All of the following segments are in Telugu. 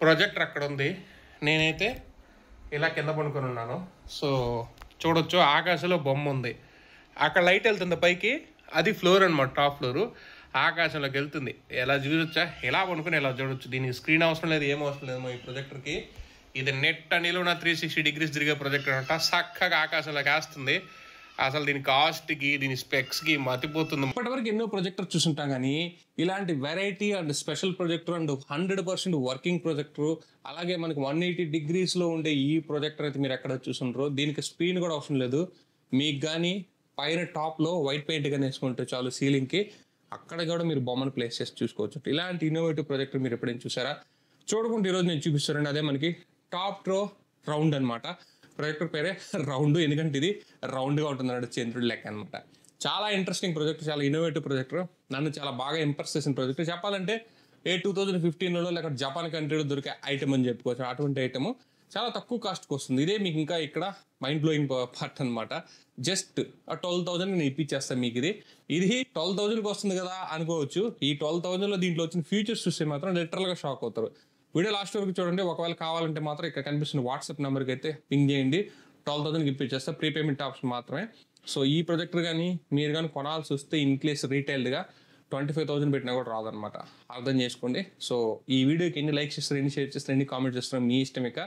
ప్రొజెక్టర్ అక్కడ ఉంది, నేనైతే ఇలా కింద పడుకొని ఉన్నాను. సో చూడొచ్చు ఆకాశంలో బొమ్మ ఉంది, అక్కడ లైట్ వెళ్తుంది పైకి, అది ఫ్లోర్ అనమాట, టాప్ ఫ్లోరు. ఆకాశంలోకి వెళ్తుంది, ఎలా చూడొచ్చా, ఎలా పడుకుని ఎలా చూడొచ్చు. దీనికి స్క్రీన్ అవసరం లేదు, ఏం అవసరం లేదు. ఈ ప్రొజెక్టర్కి ఇది నెట్ నిలువున 360 degrees తిరిగే ప్రొజెక్టర్ అనమాట. చక్కగా ఆకాశంలోకి వేస్తుంది. అసలు దీని కాస్ట్కి దీని స్పెక్స్కి మతిపోతుంది. ఇప్పటివరకు ఎన్నో ప్రొజెక్టర్ చూసుంటాం, కానీ ఇలాంటి variety and special projector and 100% working projector, అలాగే మనకి 180 degreesలో ఉండే ఈ ప్రొజెక్టర్ అయితే మీరు ఎక్కడ చూసుంటారో. దీనికి స్క్రీన్ కూడా అవసరం లేదు, మీకు కానీ పైన టాప్లో వైట్ పెయింట్ కానీ వేసుకుంటే చాలు సీలింగ్కి, అక్కడ కూడా మీరు బొమ్మను ప్లేస్ చేసి చూసుకోవచ్చు. ఇలాంటి ఇన్నోవేటివ్ ప్రొజెక్టర్ మీరు ఎప్పుడైనా చూసారా? చూడకుండా ఈరోజు నేను చూపిస్తానండి. అదే మనకి టాప్ రో రౌండ్ అనమాట. ప్రొజెక్టర్ పేరే రౌండ్, ఎందుకంటే ఇది రౌండ్గా ఉంటుంది అన్నట్టు, చంద్రుడి లెక్క అనమాట. చాలా ఇంట్రెస్టింగ్ ప్రొజెక్టర్, చాలా ఇన్నోవేటివ్ ప్రొజెక్టర్, నన్ను చాలా బాగా ఇంప్రెస్ చేసిన ప్రొజెక్టర్. చెప్పాలంటే 2015లో లేకపోతే జపాన్ కంట్రీలో దొరికే ఐటమ్ అని చెప్పుకోవచ్చు. అటువంటి ఐటమ్ చాలా తక్కువ కాస్ట్కి వస్తుంది. ఇదే మీకు ఇంకా ఇక్కడ మైండ్ బ్లోయింగ్ పార్ట్ అనమాట. జస్ట్ 12,000 నేను ఇప్పించేస్తాను మీకు. ఇది 12,000కి వస్తుంది కదా అనుకోవచ్చు. ఈ 12,000లో దీంట్లో వచ్చిన ఫీచర్స్ చూస్తే మాత్రం లిటరల్గా షాక్ అవుతారు. వీడియో లాస్ట్ వరకు చూడండి. ఒకవేళ కావాలంటే మాత్రం ఇక్కడ కనిపిస్తున్న వాట్సాప్ నెంబర్కి అయితే పింగ్ చేయండి, 12,000కి ఇప్పించేస్తా, ప్రీపేమెంట్ ఆప్షన్ మాత్రమే. సో ఈ ప్రొజెక్టర్ కానీ మీరు కానీ కొనాల్సి వస్తే ఇన్ కేస్ రీటైల్డ్గా 25,000 పెట్టినా కూడా రాదనమాట, అర్థం చేసుకోండి. సో ఈ వీడియోకి ఎన్ని లైక్స్ ఇస్తారు, ఎన్ని షేర్ చేస్తారు, ఎన్ని కామెంట్ చేస్తారు, మీ ఇష్టం. ఇక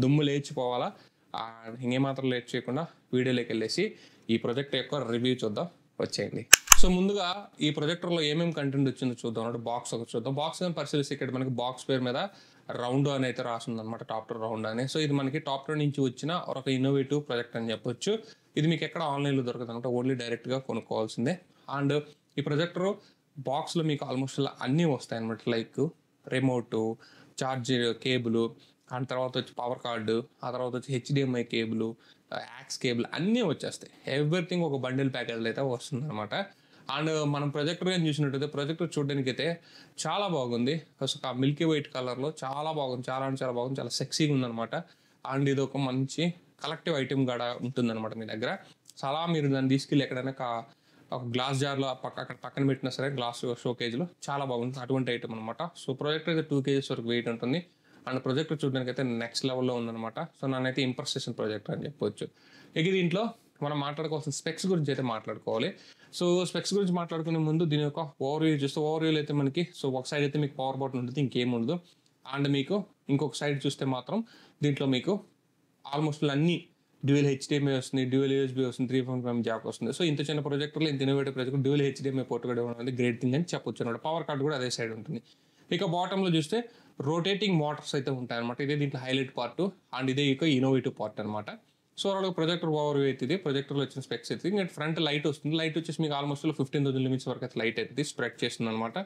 దుమ్ము లేచిపోవాలా, ఇంకేమాత్రం లేట్ చేయకుండా వీడియోలోకి వెళ్ళేసి ఈ ప్రొజెక్టర్ యొక్క రివ్యూ చూద్దాం, వచ్చేయండి. సో ముందుగా ఈ ప్రొజెక్టర్లో ఏమేమి కంటెంట్ వచ్చిందో చూద్దాం అన్నట్టు. బాక్స్ ఒకటి చూద్దాం. బాక్స్ అని పరిశీలిస్తే ఇక్కడ మనకి బాక్స్ పేరు మీద రౌండ్ అని అయితే రాసింది అనమాట, టాప్ టూ రౌండ్ అని. సో ఇది మనకి టాప్ టూ నుంచి వచ్చిన ఒక ఇన్నోవేటివ్ ప్రొజెక్ట్ అని చెప్పొచ్చు. ఇది మీకు ఎక్కడ ఆన్లైన్లో దొరకదు అనమాట, ఓన్లీ డైరెక్ట్గా కొనుక్కోవాల్సిందే. అండ్ ఈ ప్రొజెక్టర్ బాక్స్లో మీకు ఆల్మోస్ట్ అన్నీ వస్తాయి అనమాట, like remote, charger cable, and తర్వాత వచ్చి పవర్ కార్డు, ఆ తర్వాత వచ్చి HDMI కేబుల్, యాక్స్ కేబుల్ అన్నీ వచ్చేస్తాయి. ఎవ్రీథింగ్ ఒక బండిల్ ప్యాకేజ్లో అయితే వస్తుంది అనమాట. అండ్ మనం ప్రొజెక్టర్ కానీ చూసినట్టయితే ప్రొజెక్టర్ చూడడానికి అయితే చాలా బాగుంది. అసలు ఆ మిల్కీ వైట్ కలర్లో చాలా బాగుంది, చాలా అంటే చాలా బాగుంది, చాలా సెక్సీగా ఉందనమాట. అండ్ ఇది ఒక మంచి కలెక్టివ్ ఐటెం కూడా ఉంటుందన్నమాట మీ దగ్గర. చాలా మీరు దాన్ని తీసుకెళ్ళి ఎక్కడైనా ఒక గ్లాస్ జార్లో అక్కడ పక్కన పెట్టినా సరే, గ్లాస్ షోకేజ్లో చాలా బాగుంటుంది, అటువంటి ఐటమ్ అనమాట. సో ప్రొజెక్టర్ అయితే 2 kgs వరకు వెయిట్ ఉంటుంది. అండ్ ప్రొజెక్టర్ చూడడానికి అయితే నెక్స్ట్ లెవెల్లో ఉందన్నమాట. సో నన్నైతే ఇంప్రెస్ చేసిన ప్రొజెక్టర్ అని చెప్పొచ్చు. ఇక దీంట్లో మనం మాట్లాడుకోవాల్సిన స్పెక్స్ గురించి అయితే మాట్లాడుకోవాలి. సో స్పెక్స్ గురించి మాట్లాడుకునే ముందు దీని యొక్క ఓవర్వ్యూ చూస్తే, ఓవర్వ్యూలో అయితే మనకి సో ఒక సైడ్ అయితే మీకు పవర్ బటన్ ఉంటుంది, ఇంకేం ఉండదు. అండ్ మీకు ఇంకొక సైడ్ చూస్తే మాత్రం దీంట్లో మీకు ఆల్మోస్ట్ అన్ని డ్యూయల్ HDMI వస్తుంది, డ్యూయల్ USB వస్తుంది, 3.5 జాక్ వస్తుంది. సో ఇంత చిన్న ప్రొజెక్టర్లో ఇంత innovative projector dual HDMI port కూడా ఇవ్వడం అనేది గ్రేట్ థింగ్ అని చెప్పొచ్చు అనమాట. పవర్ కార్డ్ కూడా అదే సైడ్ ఉంటుంది. ఇక బాటంలో చూస్తే రొటేటింగ్ మోటార్స్ అయితే ఉంటాయి అనమాట. ఇదే దీంట్లో హైలైట్ పార్ట్, అండ్ ఇదే ఇక ఇన్నోవేటివ్ పార్ట్ అనమాట. సో అలా ప్రొజెక్టర్ ఓవర్వ్యూ అవుతుంది. ప్రొజెక్టర్లో వచ్చిన స్పెక్స్ అయితే ఇంకా ఫ్రంట్ లైట్ వస్తుంది. లైట్ వచ్చేసి మీకు ఆల్మోస్ట్ 15,000 లిమిట్స్ వరకు అయితే లైట్ అయితే స్ప్రెడ్ చేస్తుంది అనమాట.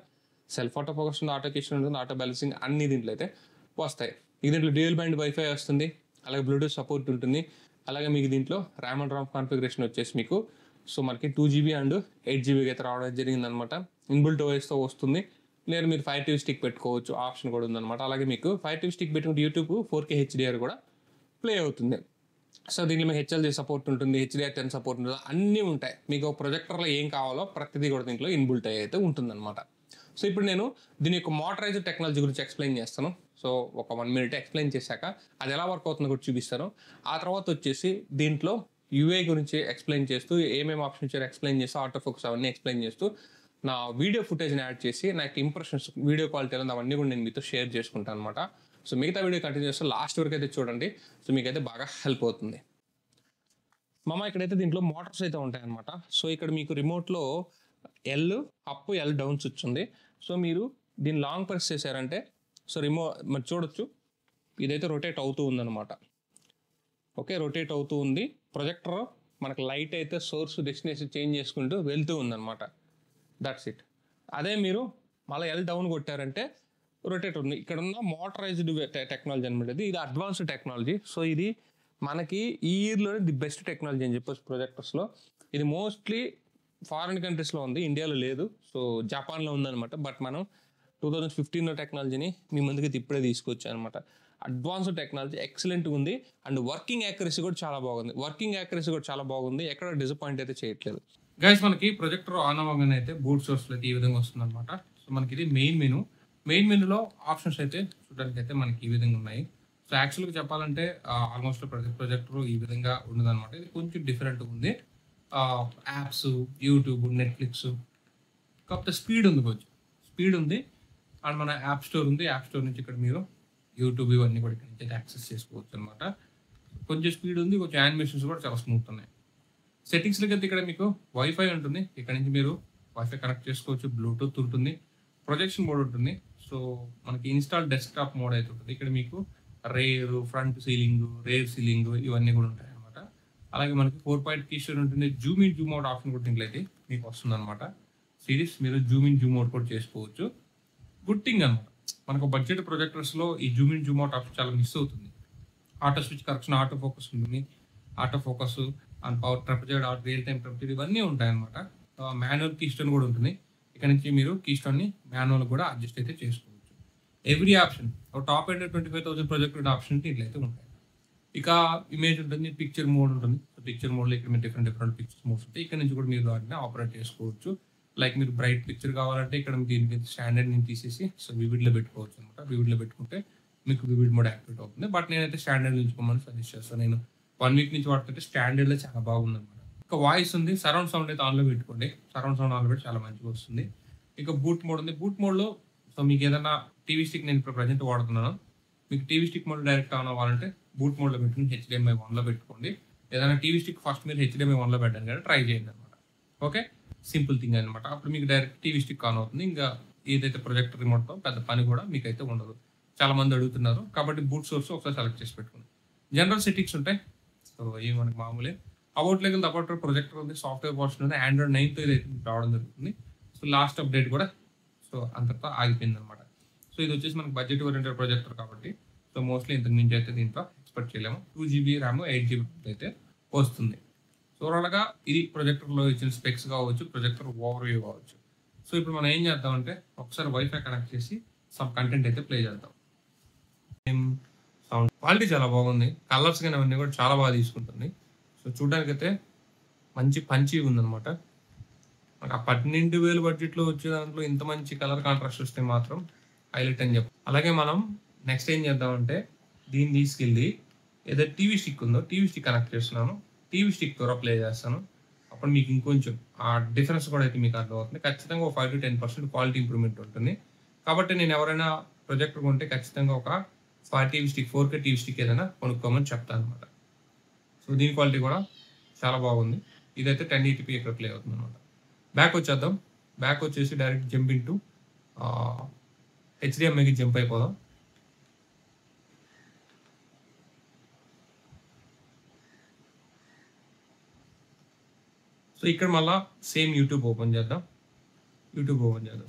సెల్ఫ్ ఆటో ఫోకస్ ఉంది, ఆటో కిషన్ ఉంటుంది, ఆటో బ్యాలెన్సింగ్ అన్ని దీంట్లో అయితే వస్తాయి. ఇక దీంట్లో డ్యూయల్ బ్యాండ్ వైఫై వస్తుంది, అలాగే బ్లూటూత్ సపోర్ట్ ఉంటుంది. అలాగే మీకు దీంట్లో ర్యామ్ అండ్ రామ్ కాన్ఫిగరేషన్ వచ్చేసి మీకు సో మనకి 2GB అండ్ 8GB అయితే రావడం జరిగిందనమాట. ఇన్బుల్ట్ ఓఎస్తో వస్తుంది. లేదా మీరు 5TV స్టిక్ పెట్టుకోవచ్చు, ఆప్షన్ కూడా ఉందన్నమాట. అలాగే మీకు 5TV స్టిక్ పెట్టుకుంటే యూట్యూబ్ 4K HDR కూడా ప్లే అవుతుంది. సో దీంట్లో మీకు HLG సపోర్ట్ ఉంటుంది, HDR10 సపోర్ట్ ఉంటుంది, అన్నీ ఉంటాయి. మీకు ప్రొజెక్టర్లో ఏం కావాలో ప్రతిదీ కూడా దీంట్లో ఇన్బుల్ట్ అయితే ఉంటుందన్నమాట. సో ఇప్పుడు నేను దీని యొక్క మోటరైజ్డ్ టెక్నాలజీ గురించి ఎక్స్ప్లెయిన్ చేస్తాను. సో ఒక 1 minute ఎక్స్ప్లెయిన్ చేశాక అది ఎలా వర్క్ అవుతుందో కూడా చూపిస్తాను. ఆ తర్వాత వచ్చేసి దీంట్లో UI గురించి ఎక్స్ప్లెయిన్ చేస్తూ, ఏమేమి ఆప్షన్ ఇచ్చారో ఎక్స్ప్లెయిన్ చేస్తూ, ఆటో ఫోకస్ అవన్నీ ఎక్స్ప్లెయిన్ చేస్తూ, నా వీడియో ఫుటేజ్ని యాడ్ చేసి నాకు ఇంప్రెషన్స్, వీడియో క్వాలిటీ అవన్నీ కూడా నేను మీతో షేర్ చేసుకుంటాను అనమాట. సో మిగతా వీడియో కంటిన్యూ చేస్తే లాస్ట్ వరకు అయితే చూడండి. సో మీకైతే బాగా హెల్ప్ అవుతుంది. ఇక్కడైతే దీంట్లో మోటార్స్ అయితే ఉంటాయన్నమాట. సో ఇక్కడ మీకు రిమోట్లో L up, L down switch ఉంది. సో మీరు దీన్ని లాంగ్ ప్రెస్ చేశారంటే సో మరి చూడొచ్చు, ఇదైతే రొటేట్ అవుతూ ఉందన్నమాట. ఓకే, రొటేట్ అవుతూ ఉంది. ప్రొజెక్టర్ మనకు లైట్ అయితే సోర్స్ డెస్టినేషన్ చేంజ్ చేసుకుంటూ వెళ్తూ ఉందన్నమాట. That's it. అదే మీరు మళ్ళీ L డౌన్ కొట్టారంటే రొటేట్ ఉంది. ఇక్కడ ఉన్న మోటరైజ్డ్ టెక్నాలజీ అనమాట. ఇది అడ్వాన్స్డ్ టెక్నాలజీ. సో ఇది మనకి ఈ ఇయర్లోనే ది బెస్ట్ టెక్నాలజీ అని చెప్పొచ్చు ప్రొజెక్టర్స్లో. ఇది మోస్ట్లీ ఫారిన్ కంట్రీస్లో ఉంది, ఇండియాలో లేదు. సో జపాన్లో ఉందన్నమాట. బట్ మనం 2015లో టెక్నాలజీని మీ ముందుకి ఇప్పుడే తీసుకొచ్చాను అనమాట. అడ్వాన్స్డ్ టెక్నాలజీ ఎక్సలెంట్గా ఉంది. అండ్ వర్కింగ్ యాక్యురసీ కూడా చాలా బాగుంది. ఎక్కడ డిసప్పాయింట్ అయితే చేయట్లేదు. గైస్ మనకి ప్రొజెక్టర్ ఆన్ అవ్వగానే అయితే బూట్ సోర్స్లో అయితే ఈ విధంగా వస్తుంది అనమాట. సో మనకి ఇది మెయిన్ మెనూలో ఆప్షన్స్ అయితే చూడడానికి అయితే మనకి ఈ విధంగా ఉన్నాయి. సో యాక్చువల్గా చెప్పాలంటే ఆల్మోస్ట్ ప్రొజెక్టర్ ఈ విధంగా ఉండదన్నమాట. ఇది కొంచెం డిఫరెంట్గా ఉంది. యాప్స్, యూట్యూబ్, నెట్ఫ్లిక్స్, కాకపోతే స్పీడ్ ఉంది. అండ్ మన యాప్ స్టోర్ ఉంది. యాప్ స్టోర్ నుంచి ఇక్కడ మీరు యూట్యూబ్ ఇవన్నీ కూడా ఇక్కడ నుంచి యాక్సెస్ చేసుకోవచ్చు అనమాట. కొంచెం స్పీడ్ ఉంది, కొంచెం యానిమేషన్స్ కూడా చాలా స్మూత్ ఉన్నాయి. సెట్టింగ్స్లోకి అయితే ఇక్కడ మీకు వైఫై ఉంటుంది. ఇక్కడ నుంచి మీరు వైఫై కనెక్ట్ చేసుకోవచ్చు. బ్లూటూత్ ఉంటుంది, ప్రొజెక్షన్ మోడ్ ఉంటుంది. సో మనకి ఇన్స్టాల్ డెస్క్టాప్ మోడ్ అయితే ఉంటుంది. ఇక్కడ మీకు ఫ్రంట్ సీలింగ్ ఇవన్నీ కూడా ఉంటాయి అనమాట. అలాగే మనకి 4 పాయింట్ కీస్టర్ ఉంటుంది. Zoom in zoom out option కూడా దీంట్లో అయితే మీకు వస్తుంది అనమాట. సిరీస్ మీరు జూమ్ ఇన్ జూమ్ అవుట్ కూడా చేసుకోవచ్చు. గుడ్ థింగ్ అనమాట. మనకు బడ్జెట్ ప్రొజెక్టర్స్లో ఈ zoom in zoom out option చాలా మిస్ అవుతుంది. Auto switch correction, auto focus ఉంటుంది. Auto focus and power trapezoid, real time trapezoid ఇవన్నీ ఉంటాయి అనమాట. మాన్యువల్ కీ స్టోన్ కూడా ఉంటుంది. ఇక్కడ నుంచి మీరు కీ స్టోన్ని మాన్యువల్ కూడా అడ్జస్ట్ అయితే చేసుకోవచ్చు. Every option top end 25,000 projector option ఇట్లయితే ఉంటాయి. ఇక ఇమేజ్ ఉంటుంది, పిక్చర్ మోడ్ ఉంటుంది. సో పిక్చర్ మోడ్లో ఇక్కడ మీరు డిఫరెంట్ పిక్చర్స్ మోడ్స్ ఉంటాయి. ఇక్కడ నుంచి కూడా మీరు వాటిని ఆపరేట్ చేసుకోవచ్చు. లైక్ మీరు బ్రైట్ పిక్చర్ కావాలంటే ఇక్కడ దీనికి స్టాండర్డ్ నేను తీసేసి సో వివిడ్లో పెట్టుకోవచ్చు అనమాట. వివిడ్లో పెట్టుకుంటే మీకు వివిడ్ మోడ్ యాక్టివేట్ అవుతుంది. బట్ నేనైతే స్టాండర్డ్ ఉంచుకోమని సజెస్ట్ చేస్తాను. నేను 1 వీక్ నుంచి వాడుతుంటే స్టాండర్డ్లో చాలా బాగుంది అనమాట. ఇక వాయిస్ ఉంది, సరౌండ్ సౌండ్ అయితే ఆన్లో పెట్టుకోండి. సరౌండ్ సౌండ్ ఆన్లో పెట్టి చాలా మంచిగా వస్తుంది. ఇక బూట్ మోడ్ ఉంది. బూట్ మోడ్లో సో మీకు ఏదైనా టీవీ స్టిక్ నేను ఇప్పుడు ప్రజెంట్ వాడుతున్నాను. మీకు TV stick mode direct on అవ్వాలంటే బూట్ మోడ్లో పెట్టుకుని HDMI 1లో పెట్టుకోండి. ఏదైనా టీవీ స్టిక్ ఫస్ట్ మీరు HDMI 1లో పెట్టండి కానీ ట్రై చేయండి అనమాట. ఓకే, సింపుల్ థింగ్ అనమాట. అప్పుడు మీకు డైరెక్ట్ టీవీ స్టిక్ ఆన్ అవుతుంది. ఇంకా ఏదైతే ప్రొజెక్టర్ రిమోట్తో పెద్ద పని కూడా మీకైతే ఉండదు. చాలా మంది అడుగుతున్నారు కాబట్టి బూట్ సోర్స్ ఒకసారి సెలెక్ట్ చేసి పెట్టుకోండి. జనరల్ సెట్టింగ్స్ ఉంటాయి. సో ఇవి మనకి మామూలే. అబౌట్ లెవెల్ అబౌట్ ప్రొజెక్టర్ ఉంది, సాఫ్ట్వేర్ వర్షన్ ఉంది, Android 9తో ఇది రావడం జరుగుతుంది. సో లాస్ట్ అప్డేట్ కూడా సో అంతతో ఆగిపోయింది అనమాట. సో ఇది వచ్చేసి మనకి బడ్జెట్ ఓరియంటెడ్ ప్రొజెక్టర్ కాబట్టి సో మోస్ట్లీ ఇంతకు మించి అయితే దీంట్లో ఎక్స్పెక్ట్ చేయలేము. 2GB ర్యామ్ 8GB అయితే వస్తుంది. సో ఓవరాల్గా ఇది ప్రొజెక్టర్లో ఇచ్చిన స్పెక్స్ కావచ్చు, ప్రొజెక్టర్ ఓవర్వ్యూ కావచ్చు. సో ఇప్పుడు మనం ఏం చేద్దామంటే ఒకసారి వైఫై కనెక్ట్ చేసి సమ్ కంటెంట్ అయితే ప్లే చేద్దాం. సౌండ్ క్వాలిటీ చాలా బాగుంది. కలర్స్ కానీ అవన్నీ కూడా చాలా బాగా తీసుకుంటుంది. సో చూడడానికి అయితే మంచి పంచి ఉందన్నమాట. మనకు ఆ 12,000 బడ్జెట్లో వచ్చే దాంట్లో ఇంత మంచి కలర్ కాంట్రాస్ట్ వస్తే మాత్రం హైలైట్ అని చెప్పాలి. అలాగే మనం నెక్స్ట్ ఏం చేద్దామంటే దీన్ని తీసుకెళ్ళి ఏదైతే టీవీ స్టిక్ ఉందో టీవీ స్టిక్ కనెక్ట్ చేస్తున్నాను. టీవీ స్టిక్ ద్వారా ప్లే చేస్తాను. అప్పుడు మీకు ఇంకొంచెం ఆ డిఫరెన్స్ కూడా అయితే మీకు అర్థమవుతుంది. ఖచ్చితంగా ఒక 5 to 10% క్వాలిటీ ఇంప్రూవ్మెంట్ ఉంటుంది. కాబట్టి నేను ఎవరైనా ప్రొజెక్టర్ కొంటే ఖచ్చితంగా ఒక 4K టీవీ స్టిక్ ఏదైనా కొనుక్కోమని చెప్తాను అనమాట. సో దీని క్వాలిటీ కూడా చాలా బాగుంది. ఇదైతే 1080p ఇక్కడ ప్లే అవుతుంది అనమాట. బ్యాక్ వచ్చేద్దాం. బ్యాక్ వచ్చేసి డైరెక్ట్ జంప్ ఇంటూ HDMIకి జంప్ అయిపోదాం. సో ఇక్కడ మళ్ళీ సేమ్ యూట్యూబ్ ఓపెన్ చేద్దాం.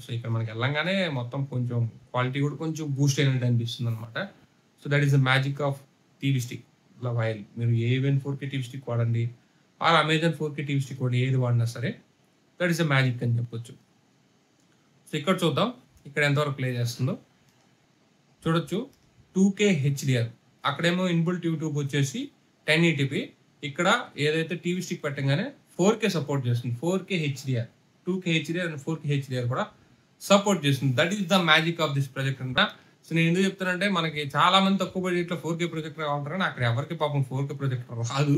సో ఇక్కడ మనకి వెళ్ళంగానే మొత్తం కొంచెం క్వాలిటీ కూడా కొంచెం బూస్ట్ అయినట్టు అనిపిస్తుంది అనమాట. So that is the magic of TV stick. ఇలా వైల్ మీరు ఏవెన్ 4K టీవీ స్టిక్ వాడండి, or Amazon 4K TV stick వాడి ఏది వాడినా సరే దట్ ఈస్ ద మ్యాజిక్ అని చెప్పొచ్చు. సో ఇక్కడ చూద్దాం ఇక్కడ ఎంతవరకు ప్లే చేస్తుందో చూడొచ్చు. 2K HDR, అక్కడేమో ఇన్బుల్ట్ యూట్యూబ్ వచ్చేసి 1080p. ఇక్కడ ఏదైతే టీవీ స్టిక్ పెట్టగానే 4K సపోర్ట్ చేస్తుంది. 4K HDR, 2K HDR and 4K HDR కూడా సపోర్ట్ చేస్తుంది. That is the magic of this projector అంట. సో నేను ఎందుకు చెప్తానంటే మనకి చాలా మంది తక్కువ బడ్జెట్లో 4K ప్రొజెక్టర్ కావాలంటారు కానీ అక్కడ ఎవరికి పాపం 4K ప్రొజెక్టర్ రాదు.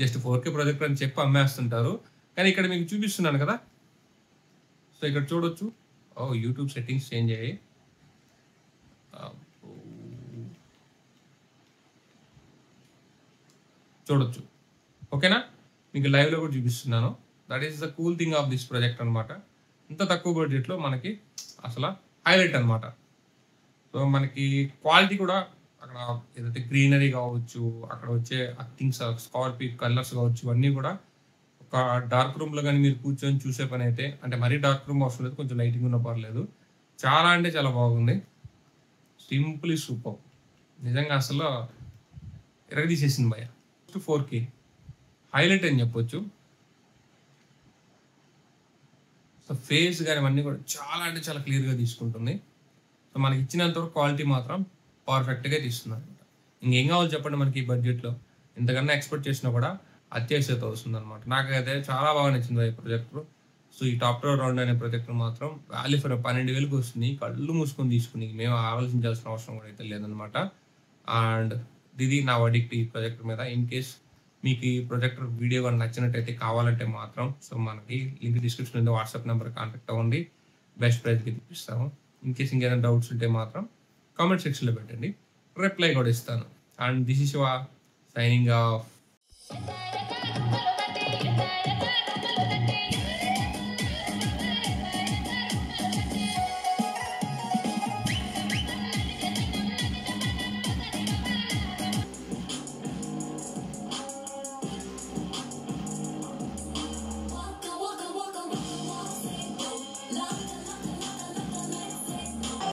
జస్ట్ 4K ప్రొజెక్టర్ అని చెప్పి అమ్మేస్తుంటారు. కానీ ఇక్కడ మీకు చూపిస్తున్నాను కదా. సో ఇక్కడ చూడొచ్చు యూట్యూబ్ సెట్టింగ్స్ చేంజ్ అయ్యాయి. చూడొచ్చు. ఓకేనా, మీకు లైవ్లో కూడా చూపిస్తున్నాను. That is the cool thing of this project అనమాట. ఇంత తక్కువ బడ్జెట్లో మనకి అసలు హైలైట్ అనమాట. సో మనకి క్వాలిటీ కూడా అక్కడ ఏదైతే గ్రీనరీ కావచ్చు, అక్కడ వచ్చే థింగ్స్ స్కార్పీ కలర్స్ కావచ్చు, ఇవన్నీ కూడా ఒక డార్క్ రూమ్లో కానీ మీరు కూర్చొని చూసే పని అయితే, అంటే మరీ డార్క్ రూమ్ అవసరం లేదు, కొంచెం లైటింగ్ ఉన్న పర్లేదు. చాలా అంటే చాలా బాగుంది. Simply super. నిజంగా అసలు ఎరగదీసేసింది భయ. 4K హైలైట్ అని చెప్పొచ్చు. సో ఫేస్ కానీ అవన్నీ కూడా చాలా అంటే చాలా క్లియర్గా తీసుకుంటుంది. సో మనకి ఇచ్చినంత వరకు క్వాలిటీ మాత్రం పర్ఫెక్ట్గా తీస్తుంది అనమాట. ఇంకేం కావాలి చెప్పండి మనకి ఈ బడ్జెట్లో. ఇంతకన్నా ఎక్స్పెక్ట్ చేసినా కూడా అత్యాశతో వస్తుంది అనమాట. నాకైతే చాలా బాగా నచ్చింది ఈ ప్రొజెక్టర్. సో ఈ టాప్ రౌండ్ అనే ప్రొజెక్టర్ మాత్రం వాల్యూ ఫర్ 12,000కి వస్తుంది. కళ్ళు మూసుకొని తీసుకుని మేము ఆలోచించాల్సిన అవసరం కూడా అయితే లేదనమాట. అండ్ ఇది నా వర్డిక్ట్ ఈ ప్రొజెక్టర్ మీద. ఇన్ కేస్ మీకు ఈ ప్రొజెక్టర్ వీడియో కానీ నచ్చినట్టయితే కావాలంటే మాత్రం సో మనకి లింక్ డిస్క్రిప్షన్ ఉంది, వాట్సాప్ నెంబర్ కాంటాక్ట్ అవ్వండి, బెస్ట్ ప్రైస్కి తెప్పిస్తాము. ఇన్ కేస్ ఇంకేమైనా డౌట్స్ ఉంటే మాత్రం కామెంట్ సెక్షన్లో పెట్టండి, రిప్లై కూడా ఇస్తాను. And this is Shiva signing off.